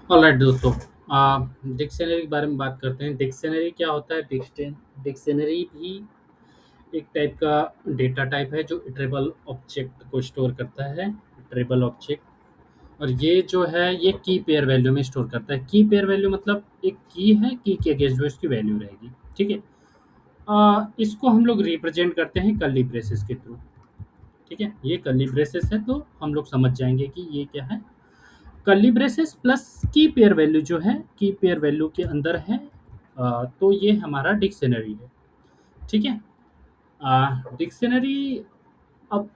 Alright दोस्तों, dictionary के बारे में बात करते हैं। डिक्शनरी क्या होता है? डिक्शनरी भी एक टाइप का डेटा टाइप है जो इटरेबल ऑब्जेक्ट को स्टोर करता है। इटरेबल ऑब्जेक्ट, और ये जो है ये की पेयर वैल्यू में स्टोर करता है। की पेयर वैल्यू मतलब एक की है, की के अगेंस्ट जो इसकी वैल्यू रहेगी। ठीक है। इसको हम लोग रिप्रेजेंट करते हैं कर्ली ब्रेसेस के थ्रू। ठीक है, ये कर्ली ब्रेसेस है तो हम लोग समझ जाएंगे कि ये क्या है। कर्ली ब्रेसेस प्लस की पेयर वैल्यू जो है, की पेयर वैल्यू के अंदर है। तो ये हमारा डिक्शनरी है। ठीक है। डिक्शनरी, अब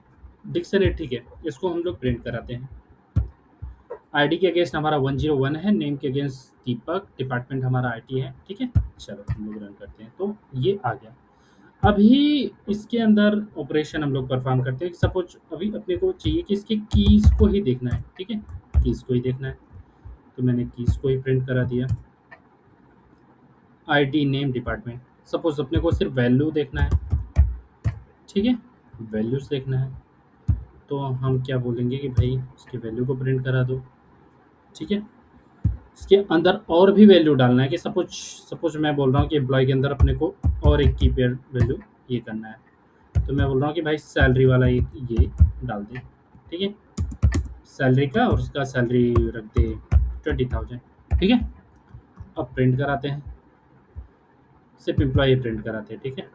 डिक्शनरी ठीक है, इसको हम लोग प्रिंट कराते हैं। आईडी के अगेंस्ट हमारा 101 है, नेम के अगेंस्ट दीपक, डिपार्टमेंट हमारा आईटी है। ठीक है, चलो हम लोग रन करते हैं तो ये आ गया। अभी इसके अंदर ऑपरेशन हम लोग परफॉर्म करते हैं। सपोज अभी अपने को चाहिए कि इसके कीज को ही देखना है। ठीक है, कीज को ही देखना है तो मैंने कीज को ही प्रिंट करा दिया। ID, name, department. सपोज अपने को सिर्फ वैल्यू देखना है। ठीक है, वैल्यूज देखना है तो हम क्या बोलेंगे कि भाई इसकी वैल्यू को प्रिंट करा दो। ठीक है, इसके अंदर और भी वैल्यू डालना है कि सपोज सपोज मैं बोल रहा हूँ कि एम्प्लॉय के अंदर अपने को और एक की पेयर वैल्यू ये करना है। तो मैं बोल रहा हूँ कि भाई सैलरी वाला एक ये डाल दे। ठीक है, सैलरी का और उसका सैलरी रख दे 20,000। ठीक है, अब प्रिंट कराते हैं। सिर्फ एम्प्लॉय प्रिंट कराते हैं। ठीक है,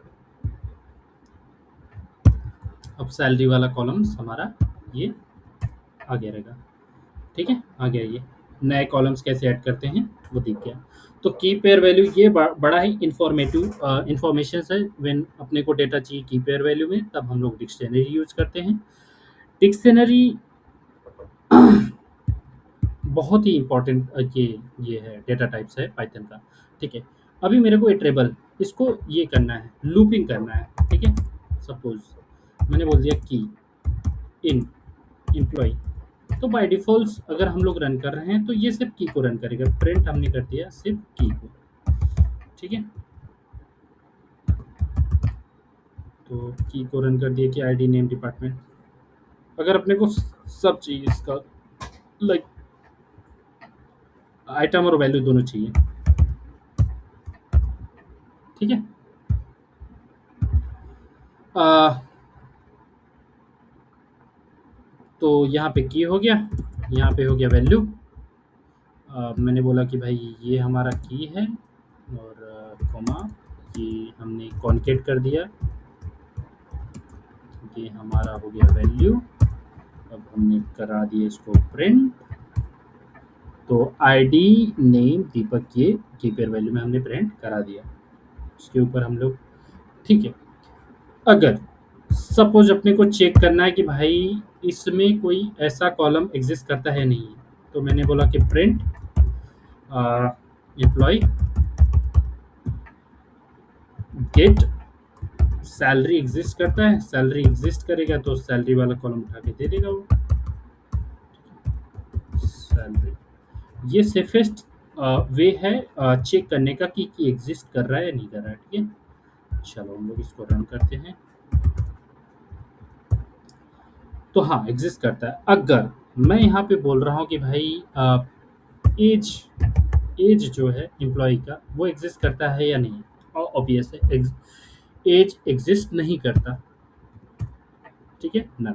अब सैलरी वाला कॉलम्स हमारा ये आगे रहेगा। ठीक है, आ गया। ये नए कॉलम्स कैसे ऐड करते हैं वो दिख गया। तो की पेयर वैल्यू ये बड़ा ही इंफॉर्मेटिव इंफॉर्मेशन है। व्हेन अपने को डेटा चाहिए की पेयर वैल्यू में, तब हम लोग डिक्शनरी यूज करते हैं। डिक्शनरी बहुत ही इंपॉर्टेंट ये है, डेटा टाइप्स है पाइथन का। ठीक है, अभी मेरे को इटरेबल इसको ये करना है, लूपिंग करना है। ठीक है, सपोज मैंने बोल दिया की इन एम्प्लॉय, तो बाय डिफॉल्ट अगर हम लोग रन कर रहे हैं तो ये सिर्फ की को रन करेगा। प्रिंट हमने कर दिया सिर्फ की को। ठीक है, तो की को रन कर दिया कि आईडी, नेम, डिपार्टमेंट। अगर अपने को सब चाहिए इसका, लाइक आइटम और वैल्यू दोनों चाहिए। ठीक है, आ, तो यहाँ पे की हो गया, यहाँ पे हो गया वैल्यू। मैंने बोला कि भाई ये हमारा की है, और कॉमा ये हमने कॉन्केट कर दिया, ये हमारा हो गया वैल्यू। अब हमने करा दिया इसको प्रिंट। तो आईडी, नेम, दीपक ये की पेयर वैल्यू में हमने प्रिंट करा दिया। उसके ऊपर हम लोग, ठीक है। अगर सपोज अपने को चेक करना है कि भाई इसमें कोई ऐसा कॉलम एग्जिस्ट करता है नहीं, तो मैंने बोला कि print employ get salary exist करता है। सैलरी एग्जिस्ट करेगा तो सैलरी वाला कॉलम उठा के दे देगा वो सैलरी। ये सेफेस्ट वे है चेक करने का कि एग्जिस्ट कर रहा है या नहीं कर रहा है। ठीक है, चलो हम लोग इसको रन करते हैं। तो हाँ, एग्जिस्ट करता है। अगर मैं यहाँ पे बोल रहा हूँ कि भाई एज एज जो है एम्प्लॉय का वो एग्जिस्ट करता है या नहीं, और ऑब्वियस है एज एग्जिस्ट नहीं करता। ठीक है ना।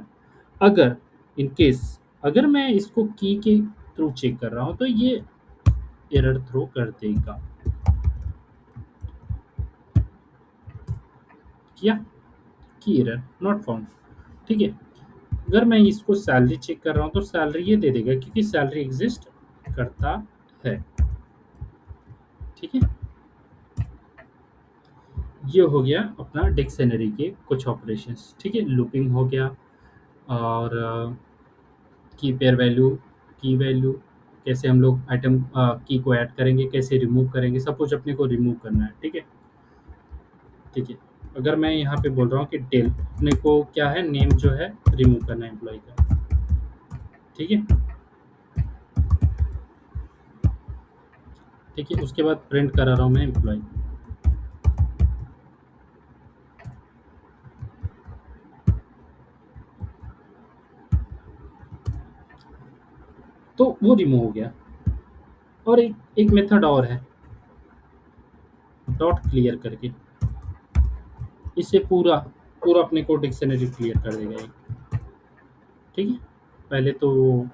अगर इन केस अगर मैं इसको की के थ्रू चेक कर रहा हूँ तो ये एरर थ्रो कर देगा। क्या की एरर नॉट फाउंड। ठीक है, अगर मैं इसको सैलरी चेक कर रहा हूँ तो सैलरी ये दे देगा क्योंकि सैलरी एग्जिस्ट करता है। ठीक है, ये हो गया अपना डिक्शनरी के कुछ ऑपरेशंस। ठीक है, लूपिंग हो गया, और की पेयर वैल्यू, की वैल्यू कैसे हम लोग आइटम की को ऐड करेंगे, कैसे रिमूव करेंगे। सपोज अपने को रिमूव करना है। ठीक है, ठीक है। अगर मैं यहाँ पे बोल रहा हूँ कि डेल अपने को क्या है, नेम जो है रिमूव करना है एम्प्लॉय का। ठीक है, ठीक है। उसके बाद प्रिंट करा रहा हूँ मैं एम्प्लॉय। तो वो रिमूव हो गया। और एक मेथड और है, डॉट क्लियर करके। इससे पूरा पूरा अपने को डिक्शनरी क्लियर कर देगा ये। ठीक है, पहले तो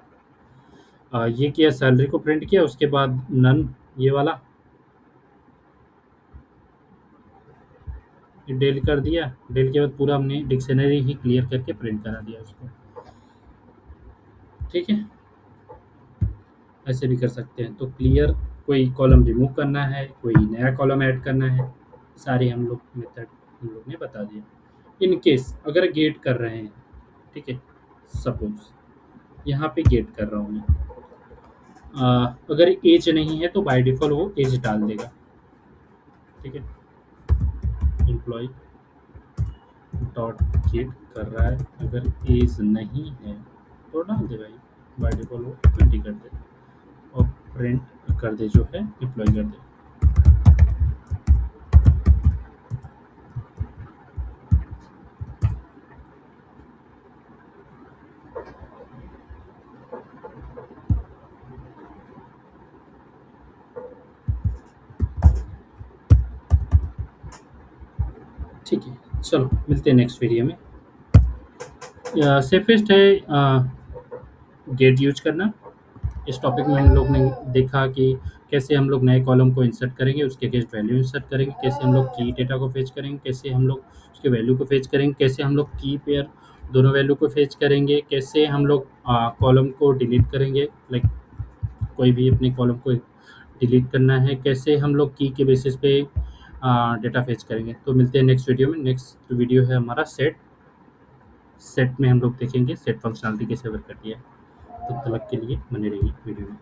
ये किया, सैलरी को प्रिंट किया, उसके बाद नन ये वाला डेल कर दिया। डेल के बाद पूरा हमने डिक्शनरी ही क्लियर करके प्रिंट करा दिया उसको। ठीक है, ऐसे भी कर सकते हैं। तो क्लियर, कोई कॉलम रिमूव करना है, कोई नया कॉलम ऐड करना है, सारे हम लोग मेथड हम लोग ने बता दिया। इन केस अगर गेट कर रहे हैं, ठीक है, सपोज यहाँ पे गेट कर रहा हूँ मैं, अगर एज नहीं है तो बाय डिफ़ॉल्ट वो एज डाल देगा। ठीक है, एम्प्लॉय डॉट गेट कर रहा है, अगर एज नहीं है तो डाल दे भाई, बाय डिफ़ॉल्ट वो 20 कर दे और प्रिंट कर दे, जो है एम्प्लॉय कर दे। ठीक है, चलो मिलते हैं नेक्स्ट वीडियो में। सेफेस्ट है गेट यूज करना। इस टॉपिक में हम लोग ने देखा कि कैसे हम लोग नए कॉलम को इंसर्ट करेंगे, उसके अगेंस्ट वैल्यू इंसर्ट करेंगे, कैसे हम लोग की डेटा को फेच करेंगे, कैसे हम लोग उसके वैल्यू को फेच करेंगे, कैसे हम लोग की पेयर दोनों वैल्यू को फेच करेंगे, कैसे हम लोग कॉलम को डिलीट करेंगे, लाइक कोई भी अपने कॉलम को डिलीट करना है, कैसे हम लोग की के बेसिस पे डेटा फेच करेंगे। तो मिलते हैं नेक्स्ट वीडियो में। नेक्स्ट वीडियो है हमारा सेट। सेट में हम लोग देखेंगे सेट फंक्शनलिटी कैसे वर्क करती है। तब तक के लिए बने रहिए वीडियो में।